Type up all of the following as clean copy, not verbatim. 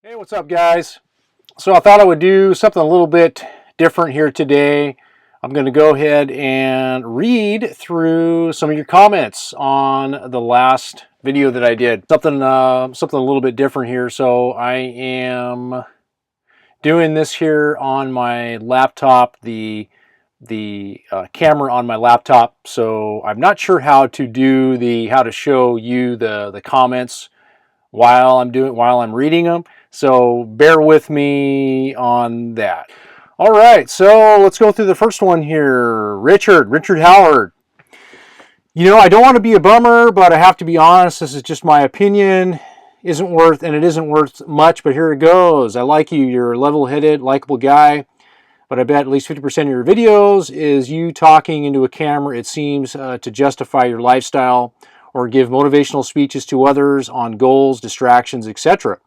Hey, what's up, guys? So I thought I would do something a little bit different here today. I'm going to go ahead and read through some of your comments on the last video that I did. Something a little bit different here. So I am doing this here on my laptop, the camera on my laptop. So I'm not sure how to show you the comments while I'm reading them. So bear with me on that. All right, so let's go through the first one here. Richard Howard. I don't want to be a bummer, but I have to be honest. This is just my opinion. It isn't worth much, but here it goes. I like you. You're a level-headed, likable guy, but I bet at least 50% of your videos is you talking into a camera. It seems to justify your lifestyle or give motivational speeches to others on goals, distractions, etc.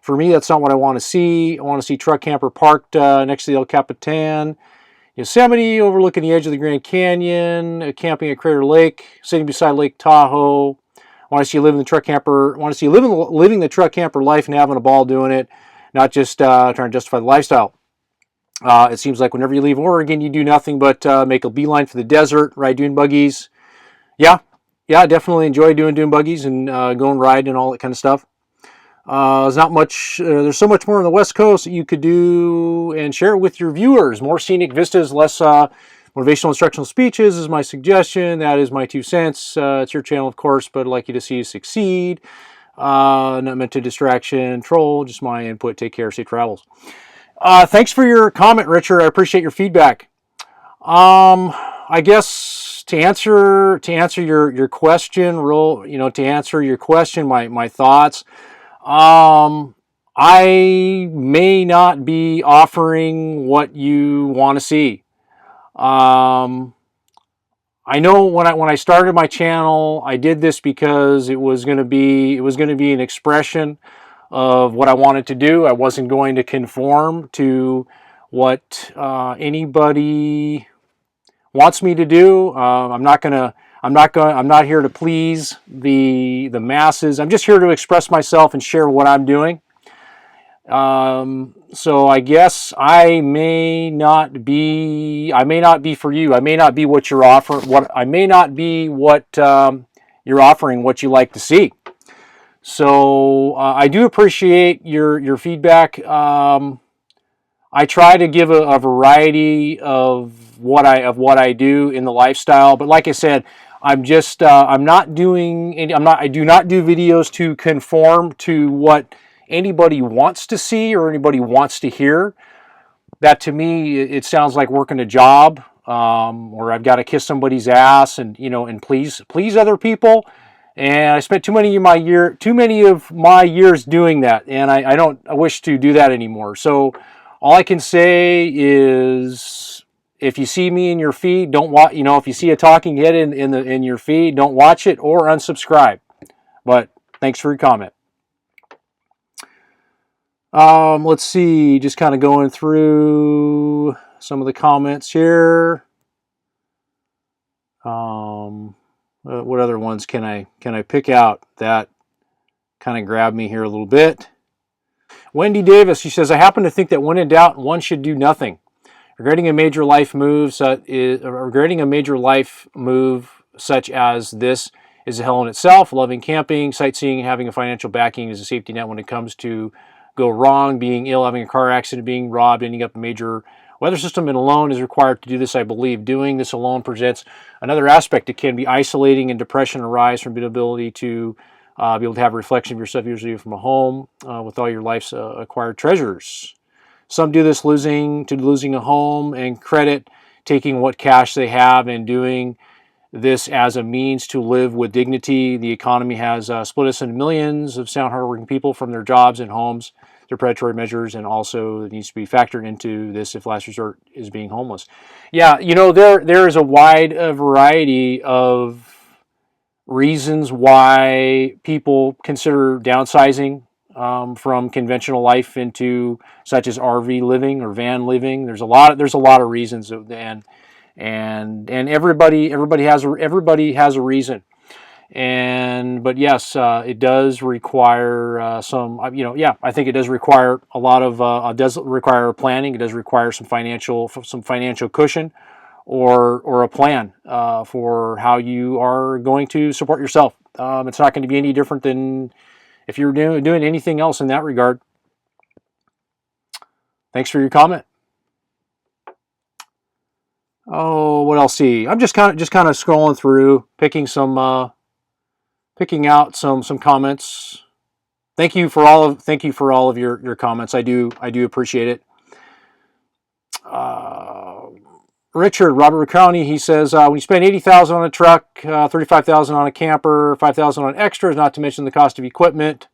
For me, that's not what I want to see. I want to see truck camper parked next to the El Capitan, Yosemite, overlooking the edge of the Grand Canyon, camping at Crater Lake, sitting beside Lake Tahoe. I want to see you living the truck camper. I want to see you living the truck camper life and having a ball doing it, not just trying to justify the lifestyle. It seems like whenever you leave Oregon, you do nothing but make a beeline for the desert, ride dune buggies. Yeah, I definitely enjoy doing dune buggies and going riding and all that kind of stuff. There's not much. There's so much more on the West Coast that you could do and share it with your viewers. More scenic vistas, less motivational instructional speeches is my suggestion. That is my 2 cents. It's your channel, of course, but I'd like you to see you succeed. Not meant to distraction, troll, just my input. Take care, safe travels. Thanks for your comment, Richard. I appreciate your feedback. I guess to answer your question, my thoughts. I may not be offering what you want to see. I know when I started my channel, I did this because it was going to be an expression of what I wanted to do. I wasn't going to conform to what anybody wants me to do. I'm not here to please the masses. I'm just here to express myself and share what I'm doing. So I guess I may not be for you. I may not be what you're offering. You're offering, what you like to see. So I do appreciate your feedback. I try to give a variety of what I do in the lifestyle, but like I said, I do not do videos to conform to what anybody wants to see or anybody wants to hear. That, to me, it sounds like working a job, or I've got to kiss somebody's ass and please other people. And I spent too many of my years doing that, and I wish to do that anymore. So all I can say is, if you see me in your feed, don't watch. If you see a talking head in your feed, don't watch it or unsubscribe. But thanks for your comment. Let's see, just kind of going through some of the comments here. What other ones can I pick out that kind of grab me here a little bit? Wendy Davis, she says, I happen to think that when in doubt, one should do nothing. Regretting a major life move such as this is a hell in itself. Loving camping, sightseeing, having a financial backing is a safety net when it comes to go wrong, being ill, having a car accident, being robbed, ending up in a major weather system, and alone is required to do this, I believe. Doing this alone presents another aspect. It can be isolating, and depression arise from the ability to be able to have a reflection of yourself, usually from a home, with all your life's acquired treasures. Some do this losing a home and credit, taking what cash they have and doing this as a means to live with dignity. The economy has split us into millions of sound, hardworking people from their jobs and homes, their predatory measures, and also it needs to be factored into this if last resort is being homeless. Yeah, there is a wide variety of reasons why people consider downsizing from conventional life into such as RV living or van living. There's a lot of reasons, and everybody has a reason. But yes, it does require some. Yeah, I think it does require a lot of. It does require planning. It does require some financial cushion, or a plan for how you are going to support yourself. It's not going to be any different than if you're doing anything else in that regard. Thanks for your comment. Oh, what else? See, I'm just kind of scrolling through, picking out some comments. Thank you for all of your comments. I do appreciate it. Robert County, he says, when you spend $80,000 on a truck, $35,000 on a camper, $5,000 on extras, not to mention the cost of equipment,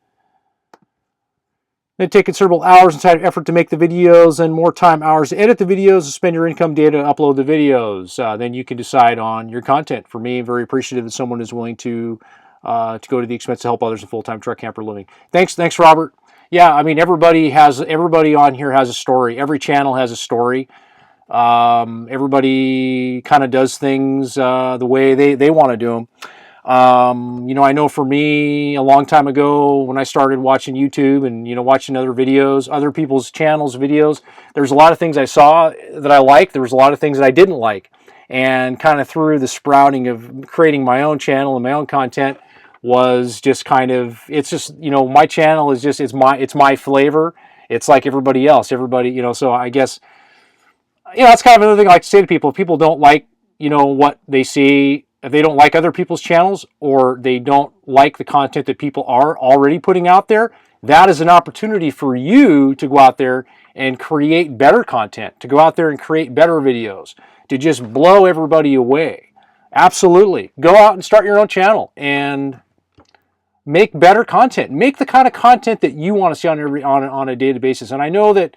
it take considerable hours and time effort to make the videos and more time hours to edit the videos, to spend your income data to upload the videos. Then you can decide on your content. For me, I'm very appreciative that someone is willing to go to the expense to help others in full-time truck camper living. Thanks, Robert. Yeah, I mean, everybody on here has a story. Every channel has a story. Everybody kind of does things the way they want to do them. I know for me, a long time ago when I started watching YouTube and, watching other videos, other people's channels, videos, there's a lot of things I saw that I liked. There was a lot of things that I didn't like. And kind of through the sprouting of creating my own channel and my own content was just kind of, it's just, my channel is just, it's my flavor. It's like everybody else, so I guess, that's kind of another thing I like to say to people. If people don't like, what they see, if they don't like other people's channels, or they don't like the content that people are already putting out there, that is an opportunity for you to go out there and create better content, to go out there and create better videos, to just blow everybody away. Absolutely. Go out and start your own channel and make better content. Make the kind of content that you want to see on a daily basis. And I know that,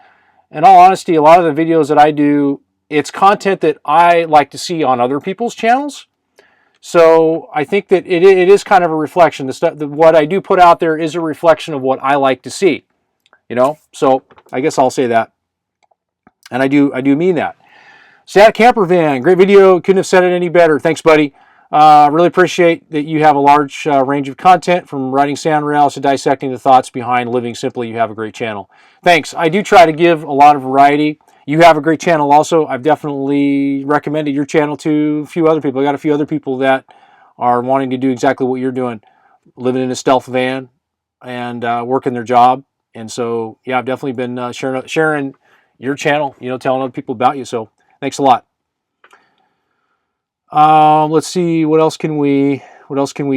in all honesty, a lot of the videos that I do, it's content that I like to see on other people's channels. So I think that it is kind of a reflection. What I do put out there is a reflection of what I like to see. So I guess I'll say that, and I do mean that. Sad Camper Van, great video. Couldn't have said it any better. Thanks, buddy. Really appreciate that you have a large range of content, from riding sand rails to dissecting the thoughts behind living simply. You have a great channel. Thanks. I do try to give a lot of variety. You have a great channel also. I've definitely recommended your channel to a few other people. I got a few other people that are wanting to do exactly what you're doing, living in a stealth van and working their job. And so, yeah, I've definitely been sharing your channel, telling other people about you. So thanks a lot. Let's see, what else can we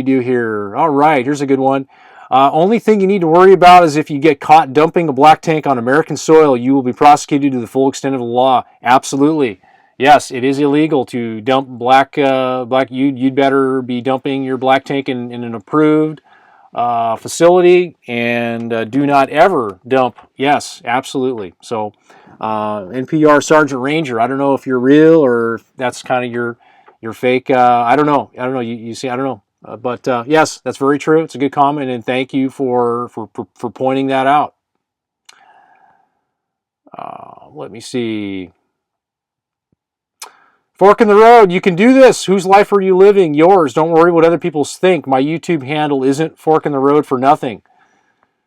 do here? All right, here's a good one. Only thing you need to worry about is if you get caught dumping a black tank on American soil, you will be prosecuted to the full extent of the law. Absolutely. Yes, it is illegal to dump black. You'd better be dumping your black tank in an approved facility, and do not ever dump. Yes, absolutely. So, NPR Sergeant Ranger, I don't know if you're real or if that's kind of your fake. I don't know. You see, I don't know. But yes, that's very true. It's a good comment, and thank you for pointing that out. Let me see. Fork in the road. You can do this. Whose life are you living? Yours. Don't worry what other people think. My YouTube handle isn't Fork in the Road for nothing.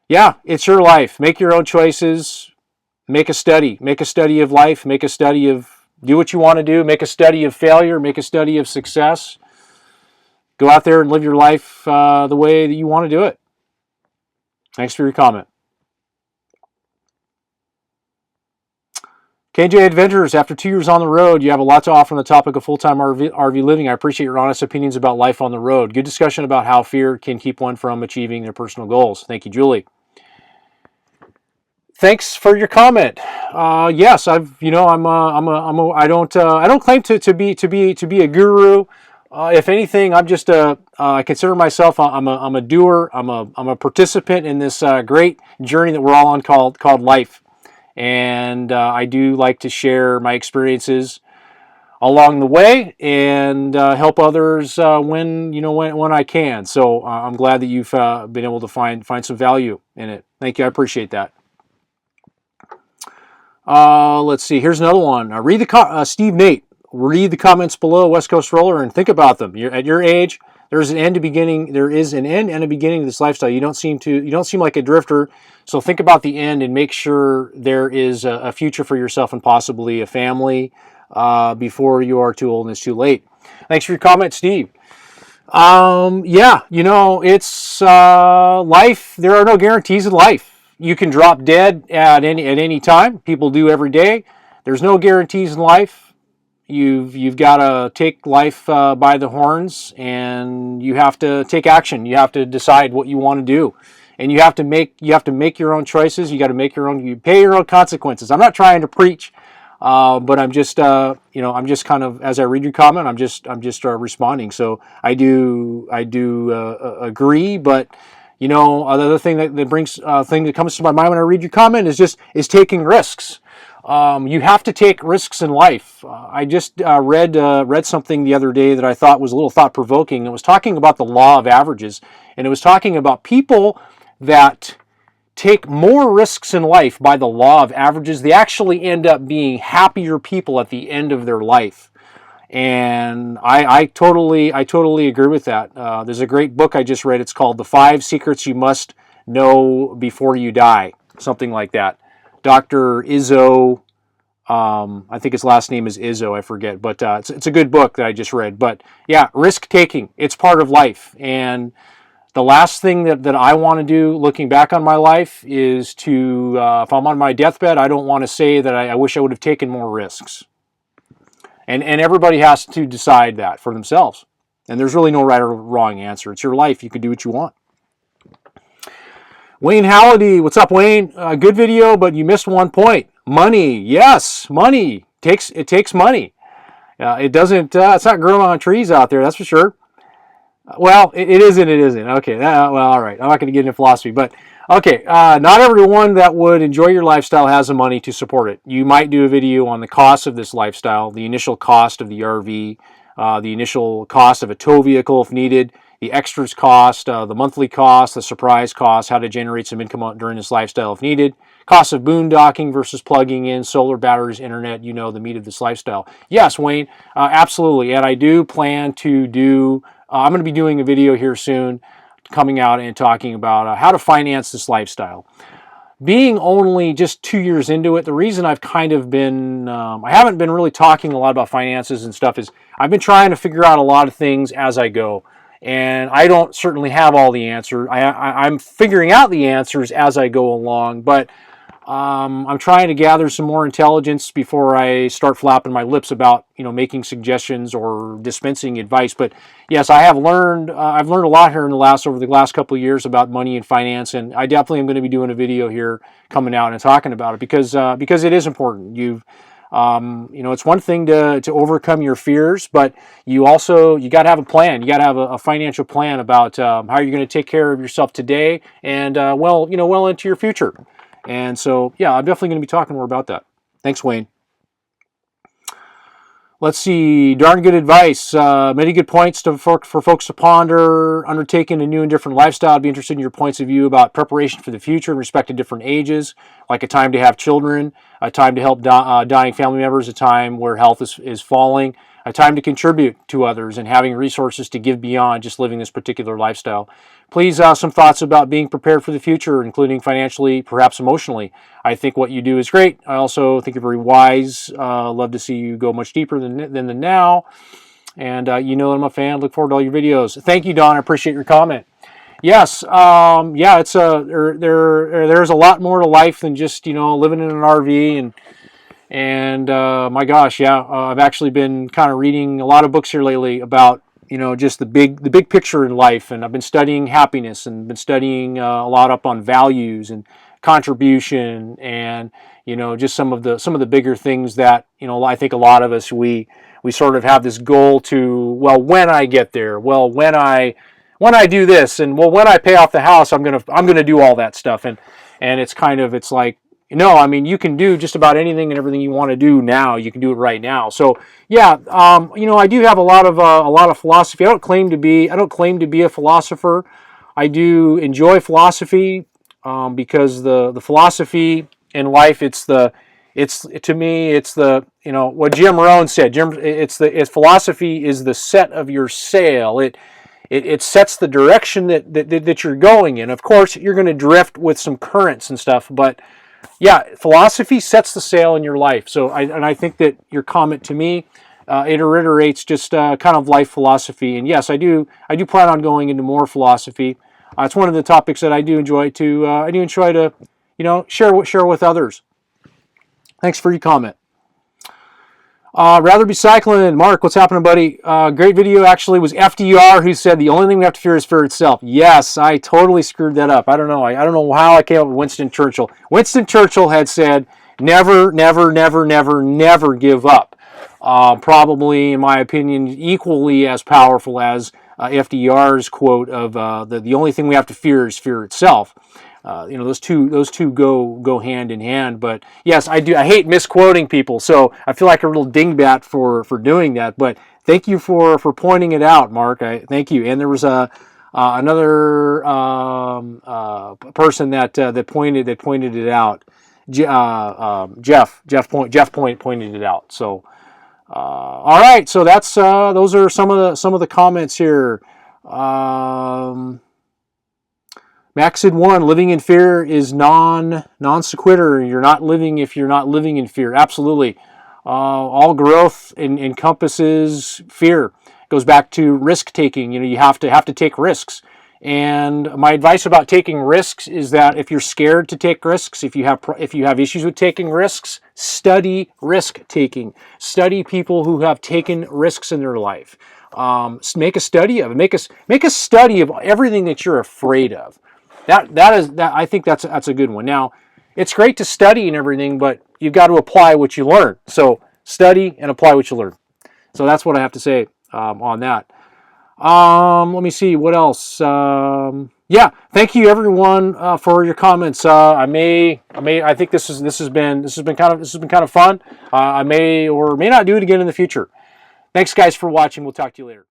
Yeah, it's your life. Make your own choices. Make a study. Make a study of life. Make a study of do what you want to do. Make a study of failure. Make a study of success. Go out there and live your life the way that you want to do it. Thanks for your comment. KJ Adventures, after 2 years on the road, you have a lot to offer on the topic of full-time RV living. I appreciate your honest opinions about life on the road. Good discussion about how fear can keep one from achieving their personal goals. Thank you, Julie. Thanks for your comment. Yes, I don't claim to be a guru. If anything, I'm just I consider myself I'm a doer. I'm a participant in this great journey that we're all on called life. And I do like to share my experiences along the way and help others when I can. So I'm glad that you've been able to find some value in it. Thank you. I appreciate that. Let's see. Here's another one. Steve Nate. Read the comments below, West Coast Roller, and think about them. At your age, there's an end to beginning. There is an end and a beginning to this lifestyle. You don't seem like a drifter. So think about the end and make sure there is a future for yourself and possibly a family before you are too old and it's too late. Thanks for your comment, Steve. Yeah, it's life. There are no guarantees in life. You can drop dead at any time. People do every day. There's no guarantees in life. You've got to take life by the horns, and you have to take action. You have to decide what you want to do, and you have to make your own choices. You got to make you pay your own consequences. I'm not trying to preach, but I'm just I'm just kind of, as I read your comment, I'm just responding. So I do agree, but another thing that brings thing that comes to my mind when I read your comment is taking risks. You have to take risks in life. I just read something the other day that I thought was a little thought provoking. It was talking about the law of averages, and it was talking about people that take more risks in life by the law of averages. They actually end up being happier people at the end of their life. And I totally agree with that. There's a great book I just read. It's called The 5 Secrets You Must Know Before You Die, something like that. Dr. Izzo, I think his last name is Izzo, I forget, but it's a good book that I just read. But yeah, risk taking, it's part of life. And the last thing that I want to do looking back on my life is to, if I'm on my deathbed, I don't want to say that I wish I would have taken more risks. And everybody has to decide that for themselves. And there's really no right or wrong answer. It's your life. You can do what you want. Wayne Halliday, what's up, Wayne? Good video, but you missed one point. Money, yes, money. It takes money. It doesn't. It's not growing on trees out there, that's for sure. Well, it isn't. It isn't. Okay. Well, all right. I'm not going to get into philosophy, but okay. Not everyone that would enjoy your lifestyle has the money to support it. You might do a video on the cost of this lifestyle, the initial cost of the RV, the initial cost of a tow vehicle if needed, the extras cost, the monthly cost, the surprise cost, how to generate some income during this lifestyle if needed, cost of boondocking versus plugging in, solar batteries, internet, the meat of this lifestyle. Yes, Wayne, absolutely. And I do plan to do, I'm going to be doing a video here soon coming out and talking about how to finance this lifestyle. Being only just 2 years into it, the reason I've kind of been, I haven't been really talking a lot about finances and stuff is I've been trying to figure out a lot of things as I go. And I don't certainly have all the answers. I'm figuring out the answers as I go along, but I'm trying to gather some more intelligence before I start flapping my lips about, making suggestions or dispensing advice. But yes, I have learned. I've learned a lot here over the last couple of years about money and finance, and I definitely am going to be doing a video here coming out and talking about it because it is important. It's one thing to overcome your fears, but you got to have a plan. You got to have a financial plan about how you're going to take care of yourself today and well into your future. And so, yeah, I'm definitely going to be talking more about that. Thanks, Wayne. Let's see. Darn good advice. Many good points for folks to ponder. Undertaking a new and different lifestyle. I'd be interested in your points of view about preparation for the future in respect to different ages, like a time to have children, a time to help dying family members, a time where health is falling, a time to contribute to others, and having resources to give beyond just living this particular lifestyle. Please, some thoughts about being prepared for the future, including financially, perhaps emotionally. I think what you do is great. I also think you're very wise. Love to see you go much deeper than the now. And that I'm a fan. Look forward to all your videos. Thank you, Don. I appreciate your comment. Yes, it's there's a lot more to life than just living in an RV and my gosh, yeah, I've actually been kind of reading a lot of books here lately about just the big picture in life, and I've been studying happiness and been studying a lot up on values and contribution and just some of the bigger things that I think a lot of us we sort of have this goal to, well, when I get there, well, when I do this, and well, when I pay off the house, I'm gonna do all that stuff, and it's like, you can do just about anything and everything you want to do now. You can do it right now. So yeah, I do have a lot of philosophy. I don't claim to be a philosopher. I do enjoy philosophy because the philosophy in life, to me it's what Jim Rohn said. Philosophy is the set of your sail. it sets the direction that you're going in. Of course, you're going to drift with some currents and stuff, but yeah, philosophy sets the sail in your life. So, I think that your comment to me, it reiterates just kind of life philosophy. And yes, I do plan on going into more philosophy. It's one of the topics that I do enjoy to share with others. Thanks for your comment. Rather be cycling. Mark, what's happening, buddy? Great video, actually. Was FDR who said the only thing we have to fear is fear itself. Yes, I totally screwed that up. I don't know. I don't know how I came up with Winston Churchill. Winston Churchill had said, never, never, never, never, never give up. Probably, in my opinion, equally as powerful as FDR's quote of the only thing we have to fear is fear itself. Those two go hand in hand. But yes, I hate misquoting people, so I feel like a real dingbat for doing that. But thank you for pointing it out, Mark. Thank you. And there was another person that pointed it out. Jeff pointed it out. So all right. So that's those are some of the comments here. Maxid 1, living in fear is non sequitur. You're not living if you're not living in fear. Absolutely. All growth encompasses fear. It goes back to risk taking. You have to take risks. And my advice about taking risks is that if you're scared to take risks, if you have issues with taking risks, study risk taking. Study people who have taken risks in their life. Make a study of it. Make a study of everything that you're afraid of. I think that's a good one. Now, it's great to study and everything, but you've got to apply what you learn. So study and apply what you learn. So that's what I have to say on that. Let me see what else. Yeah, thank you everyone for your comments. I think this has been kind of fun. I may or may not do it again in the future. Thanks guys for watching. We'll talk to you later.